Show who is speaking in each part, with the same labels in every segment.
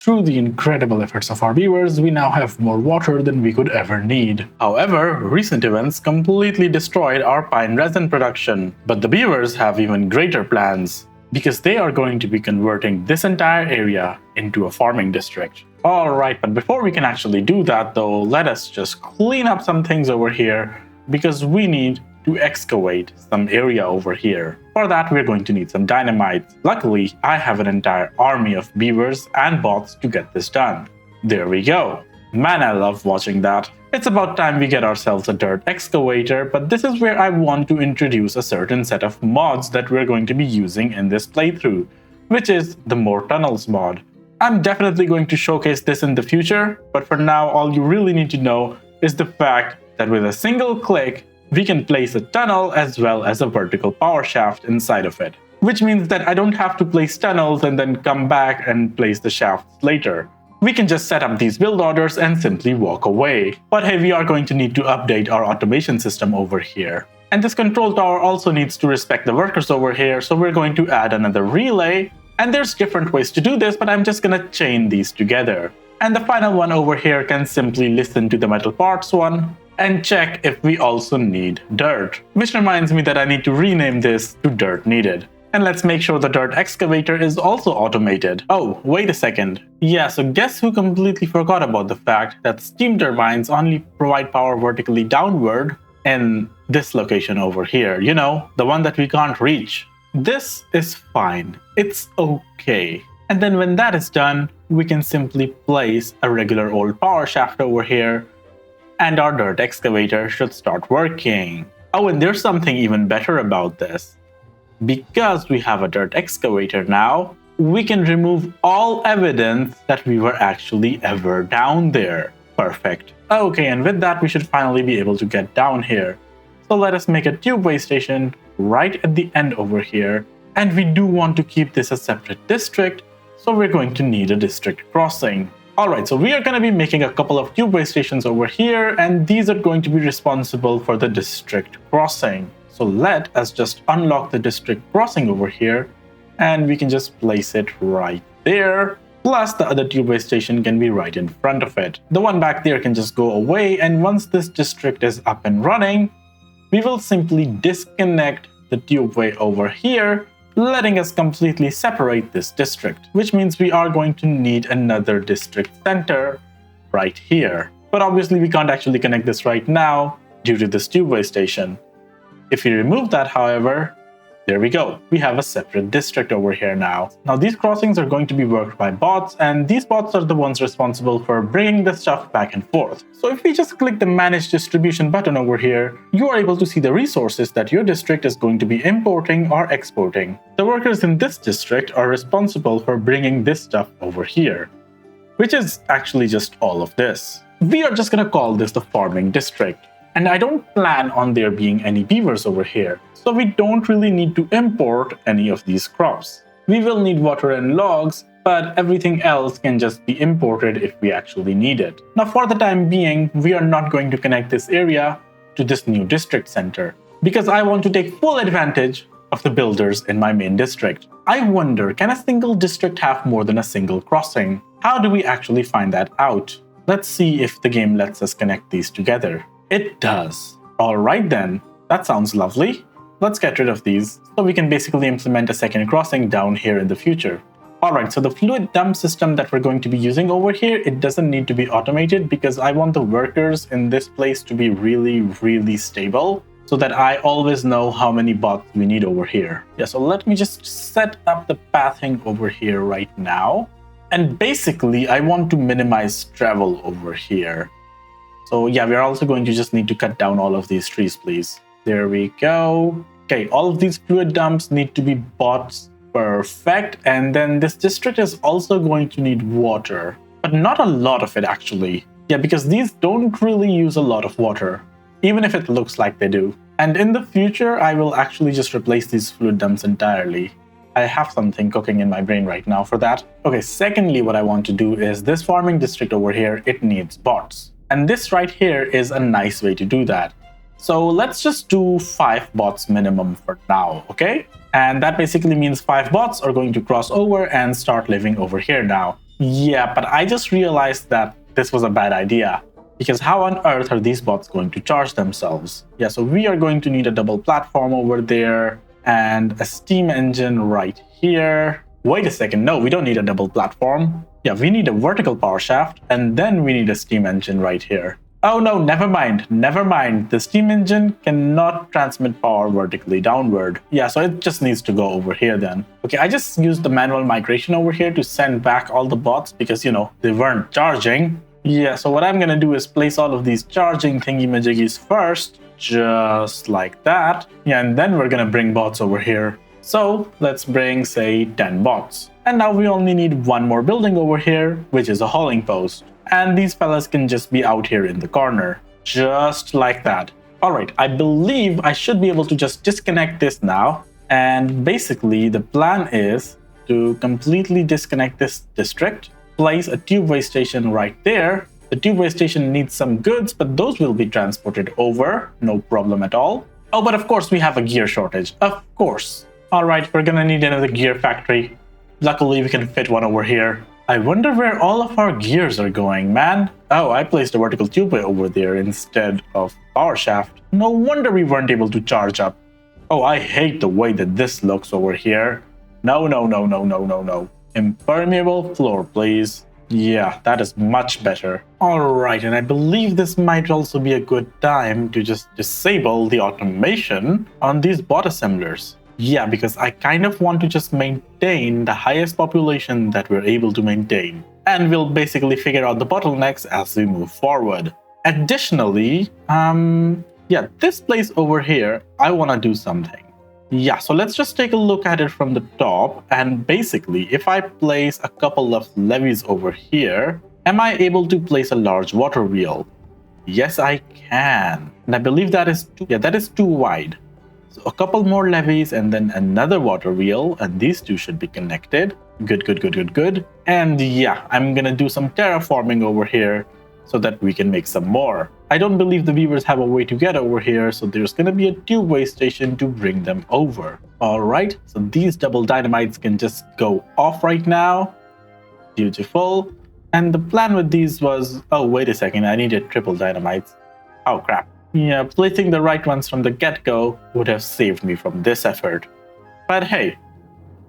Speaker 1: Through the incredible efforts of our beavers, we now have more water than we could ever need. However, recent events completely destroyed our pine resin production. But the beavers have even greater plans, because they are going to be converting this entire area into a farming district. Alright, but before we can actually do that though, let us just clean up some things over here, because we need to excavate some area over here. For that, we're going to need some dynamite. Luckily, I have an entire army of beavers and bots to get this done. There we go. Man, I love watching that. It's about time we get ourselves a dirt excavator, but this is where I want to introduce a certain set of mods that we're going to be using in this playthrough, which is the More Tunnels mod. I'm definitely going to showcase this in the future, but for now, all you really need to know is the fact that with a single click, we can place a tunnel as well as a vertical power shaft inside of it. Which means that I don't have to place tunnels and then come back and place the shafts later. We can just set up these build orders and simply walk away. But hey, we are going to need to update our automation system over here. And this control tower also needs to respect the workers over here, so we're going to add another relay. And there's different ways to do this, but I'm just gonna chain these together. And the final one over here can simply listen to the metal parts one and check if we also need dirt. Which reminds me that I need to rename this to dirt needed. And let's make sure the dirt excavator is also automated. Oh, wait a second. Yeah, so guess who completely forgot about the fact that steam turbines only provide power vertically downward in this location over here. You know, the one that we can't reach. This is fine. It's okay. And then when that is done, we can simply place a regular old power shaft over here, and our dirt excavator should start working. Oh, and there's something even better about this. Because we have a dirt excavator now, we can remove all evidence that we were actually ever down there. Perfect. Okay, and with that, we should finally be able to get down here. So let us make a tubeway station right at the end over here. And we do want to keep this a separate district, so we're going to need a district crossing. Alright, so we are going to be making a couple of tubeway stations over here, and these are going to be responsible for the district crossing. So let us just unlock the district crossing over here, and we can just place it right there. Plus, the other tubeway station can be right in front of it. The one back there can just go away, and once this district is up and running, we will simply disconnect the tubeway over here, letting us completely separate this district, which means we are going to need another district center right here. But obviously we can't actually connect this right now due to this tubeway station. If we remove that, however, there we go. We have a separate district over here now. Now these crossings are going to be worked by bots, and these bots are the ones responsible for bringing the stuff back and forth. So if we just click the Manage Distribution button over here, you are able to see the resources that your district is going to be importing or exporting. The workers in this district are responsible for bringing this stuff over here, which is actually just all of this. We are just gonna call this the farming district. And I don't plan on there being any beavers over here, so we don't really need to import any of these crops. We will need water and logs, but everything else can just be imported if we actually need it. Now for the time being, we are not going to connect this area to this new district center, because I want to take full advantage of the builders in my main district. I wonder, can a single district have more than a single crossing? How do we actually find that out? Let's see if the game lets us connect these together. It does. Alright then, that sounds lovely. Let's get rid of these so we can basically implement a second crossing down here in the future. Alright, so the fluid dump system that we're going to be using over here, it doesn't need to be automated because I want the workers in this place to be really stable so that I always know how many bots we need over here. Yeah, so let me just set up the pathing over here right now. And basically, I want to minimize travel over here. So yeah, we're also going to just need to cut down all of these trees, please. There we go. Okay, all of these fluid dumps need to be bots. Perfect. And then this district is also going to need water, but not a lot of it actually. Yeah, because these don't really use a lot of water, even if it looks like they do. And in the future, I will actually just replace these fluid dumps entirely. I have something cooking in my brain right now for that. Okay, secondly, what I want to do is this farming district over here, it needs bots. And this right here is a nice way to do that. So let's just do 5 bots minimum for now, okay? And that basically means 5 bots are going to cross over and start living over here now. Yeah, but I just realized that this was a bad idea. Because how on earth are these bots going to charge themselves? Yeah, so we are going to need a double platform over there and a steam engine right here. Wait a second, no, we don't need a double platform. Yeah, we need a vertical power shaft and then we need a steam engine right here. Oh no, never mind, never mind. The steam engine cannot transmit power vertically downward. Yeah, so it just needs to go over here then. Okay, I just used the manual migration over here to send back all the bots because, you know, they weren't charging. Yeah, so what I'm gonna do is place all of these charging thingy-majiggies first, just like that. Yeah, and then we're gonna bring bots over here. So let's bring, say, 10 bots. And now we only need one more building over here, which is a hauling post. And these fellas can just be out here in the corner, just like that. All right, I believe I should be able to just disconnect this now. And basically the plan is to completely disconnect this district, place a tubeway station right there. The tubeway station needs some goods, but those will be transported over, no problem at all. Oh, but of course we have a gear shortage, of course. All right, we're gonna need another gear factory. Luckily we can fit one over here. I wonder where all of our gears are going, man. Oh, I placed a vertical tubeway over there instead of power shaft. No wonder we weren't able to charge up. Oh, I hate the way that this looks over here. No, no, no, no, no, no, no. Impermeable floor, please. Yeah, that is much better. Alright, and I believe this might also be a good time to just disable the automation on these bot assemblers. Yeah, because I kind of want to just maintain the highest population that we're able to maintain. And we'll basically figure out the bottlenecks as we move forward. Additionally, yeah, this place over here, I want to do something. Yeah, so let's just take a look at it from the top. And basically, if I place a couple of levees over here, am I able to place a large water wheel? Yes, I can. And I believe that is too wide. So a couple more levees and then another water wheel, and these two should be connected. Good, good, good, good, good. And yeah, I'm gonna do some terraforming over here so that we can make some more. I don't believe the beavers have a way to get over here, so there's gonna be a two-way station to bring them over. All right, so these double dynamites can just go off right now. Beautiful. And the plan with these was, oh, wait a second, I needed triple dynamites. Oh, crap. Yeah, placing the right ones from the get-go would have saved me from this effort. But hey,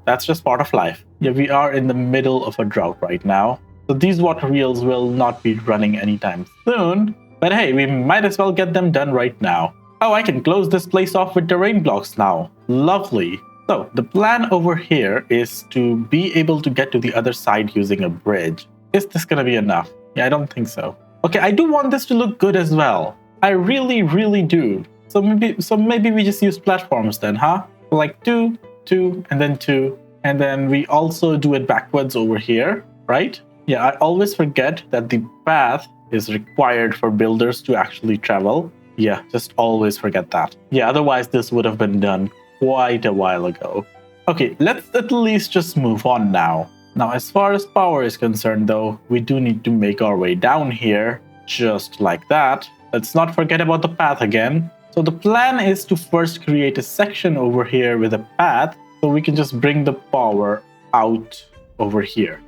Speaker 1: that's just part of life. Yeah, we are in the middle of a drought right now. So these water wheels will not be running anytime soon. But hey, we might as well get them done right now. Oh, I can close this place off with terrain blocks now. Lovely. So the plan over here is to be able to get to the other side using a bridge. Is this gonna be enough? Yeah, I don't think so. Okay, I do want this to look good as well. I really, really do. So maybe we just use platforms then, huh? Like 2, 2, and then 2. And then we also do it backwards over here, right? Yeah, I always forget that the path is required for builders to actually travel. Yeah, just always forget that. Yeah, otherwise this would have been done quite a while ago. Okay, let's at least just move on now. Now, as far as power is concerned though, we do need to make our way down here, just like that. Let's not forget about the path again. So the plan is to first create a section over here with a path, so we can just bring the power out over here.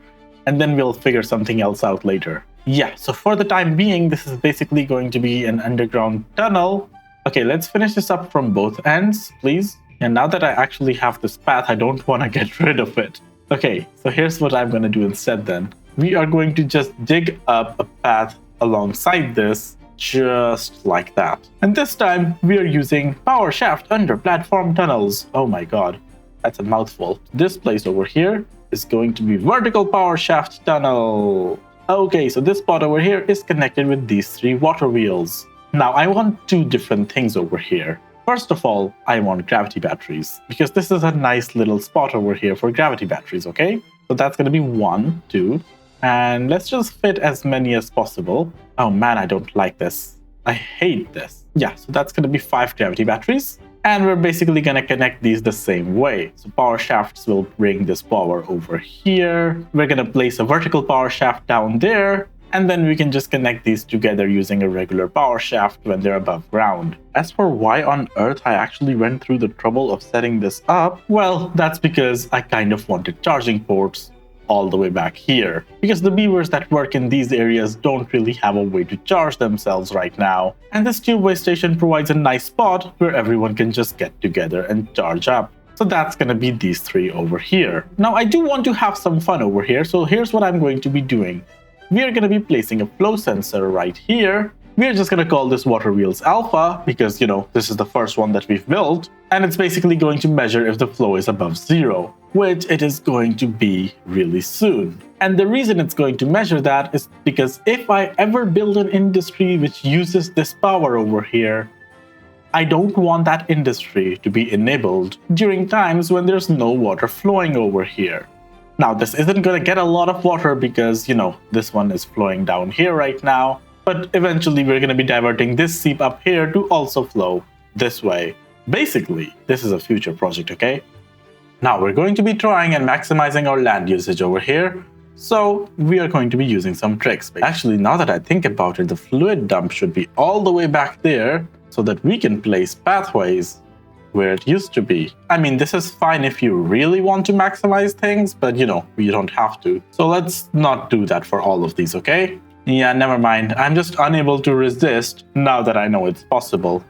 Speaker 1: And then we'll figure something else out later. Yeah, so for the time being, this is basically going to be an underground tunnel. Okay, let's finish this up from both ends, please. And now that I actually have this path, I don't want to get rid of it. Okay, so here's what I'm going to do instead then. We are going to just dig up a path alongside this, just like that. And this time, we are using power shaft under platform tunnels. Oh my god, that's a mouthful. This place over here is going to be vertical power shaft tunnel. Okay, so this spot over here is connected with these 3 water wheels. Now, I want 2 different things over here. First of all, I want gravity batteries, because this is a nice little spot over here for gravity batteries, okay? So that's going to be 1, 2, and let's just fit as many as possible. Oh man, I don't like this. I hate this. Yeah, so that's going to be 5 gravity batteries. And we're basically going to connect these the same way. So power shafts will bring this power over here. We're going to place a vertical power shaft down there. And then we can just connect these together using a regular power shaft when they're above ground. As for why on earth I actually went through the trouble of setting this up, well, that's because I kind of wanted charging ports. all the way back here, because the beavers that work in these areas don't really have a way to charge themselves right now, and this tubeway station provides a nice spot where everyone can just get together and charge up. So that's gonna be these three over here. Now I do want to have some fun over here, so here's what I'm going to be doing. We are gonna be placing a flow sensor right here. We're just gonna call this water wheels alpha because, this is the first one that we've built, and it's basically going to measure if the flow is above 0, which it is going to be really soon. And the reason it's going to measure that is because if I ever build an industry which uses this power over here, I don't want that industry to be enabled during times when there's no water flowing over here. Now, this isn't going to get a lot of water because, this one is flowing down here right now, but eventually we're going to be diverting this seep up here to also flow this way. Basically, this is a future project, okay? Now, we're going to be trying and maximizing our land usage over here, so we are going to be using some tricks. Actually, now that I think about it, the fluid dump should be all the way back there so that we can place pathways where it used to be. I mean, this is fine if you really want to maximize things, but you don't have to. So let's not do that for all of these, okay? Yeah, never mind. I'm just unable to resist now that I know it's possible.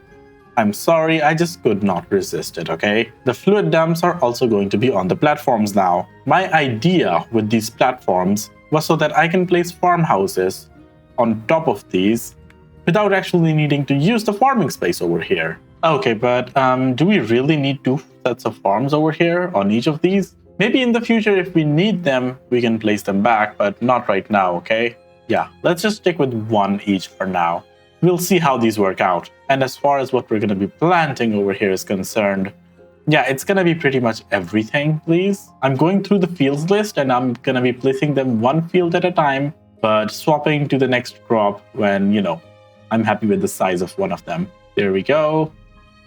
Speaker 1: I'm sorry, I just could not resist it, okay? The fluid dumps are also going to be on the platforms now. My idea with these platforms was so that I can place farmhouses on top of these without actually needing to use the farming space over here. Okay, but do we really need 2 sets of farms over here on each of these? Maybe in the future, if we need them, we can place them back, but not right now, okay? Yeah, let's just stick with 1 each for now. We'll see how these work out. And as far as what we're going to be planting over here is concerned, yeah, it's going to be pretty much everything, please. I'm going through the fields list and I'm going to be placing them 1 field at a time, but swapping to the next crop when, I'm happy with the size of one of them. There we go.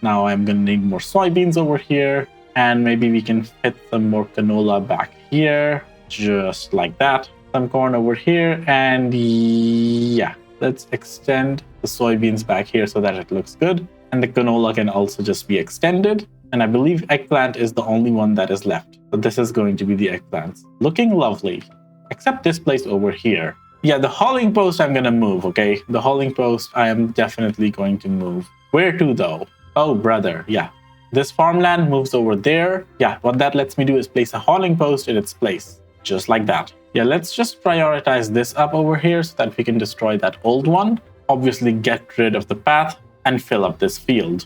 Speaker 1: Now I'm going to need more soybeans over here, and maybe we can fit some more canola back here, just like that. Some corn over here, and yeah, let's extend the soybeans back here so that it looks good. And the canola can also just be extended. And I believe eggplant is the only one that is left. So this is going to be the eggplants. Looking lovely, except this place over here. Yeah, the hauling post I'm going to move, okay? The hauling post I am definitely going to move. Where to though? Oh, brother, yeah. This farmland moves over there. Yeah, what that lets me do is place a hauling post in its place. Just like that. Yeah, let's just prioritize this up over here so that we can destroy that old one. Obviously get rid of the path and fill up this field.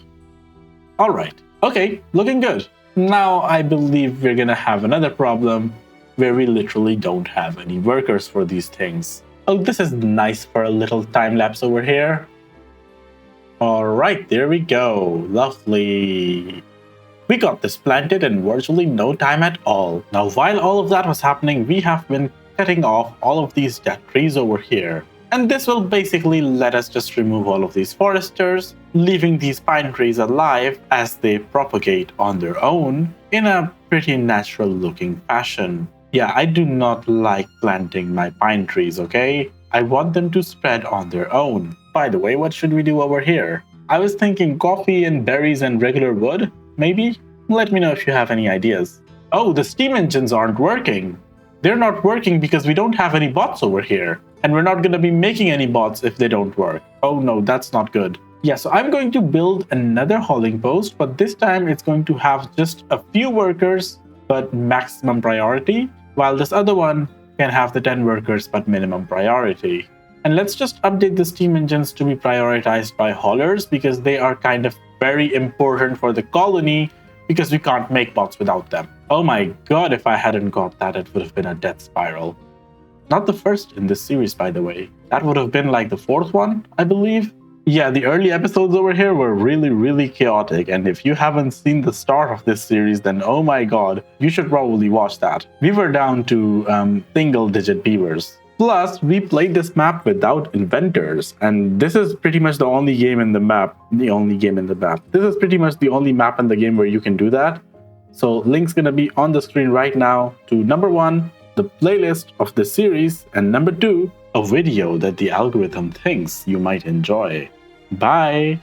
Speaker 1: All right. Okay, looking good. Now I believe we're gonna have another problem where we literally don't have any workers for these things. Oh, this is nice for a little time lapse over here. All right, there we go. Lovely. We got this planted in virtually no time at all. Now, while all of that was happening, we have been cutting off all of these dead trees over here. And this will basically let us just remove all of these foresters, leaving these pine trees alive as they propagate on their own in a pretty natural looking fashion. Yeah, I do not like planting my pine trees, okay? I want them to spread on their own. By the way, what should we do over here? I was thinking coffee and berries and regular wood, maybe? Let me know if you have any ideas. Oh, the steam engines aren't working. They're not working because we don't have any bots over here. And we're not going to be making any bots if they don't work. Oh no, that's not good. Yeah, so I'm going to build another hauling post, but this time it's going to have just a few workers, but maximum priority, while this other one can have the 10 workers, but minimum priority. And let's just update the steam engines to be prioritized by haulers because they are kind of very important for the colony because we can't make bots without them. Oh my god, if I hadn't got that, it would have been a death spiral. Not the first in this series, by the way. That would have been like the 4th one, I believe. Yeah, the early episodes over here were really chaotic, and if you haven't seen the start of this series, then oh my god, you should probably watch that. We were down to single-digit beavers. Plus, we played this map without inventors, and this is pretty much the only game in the map. This is pretty much the only map in the game where you can do that. So, link's gonna be on the screen right now to number 1, the playlist of this series, and number 2, a video that the algorithm thinks you might enjoy. Bye!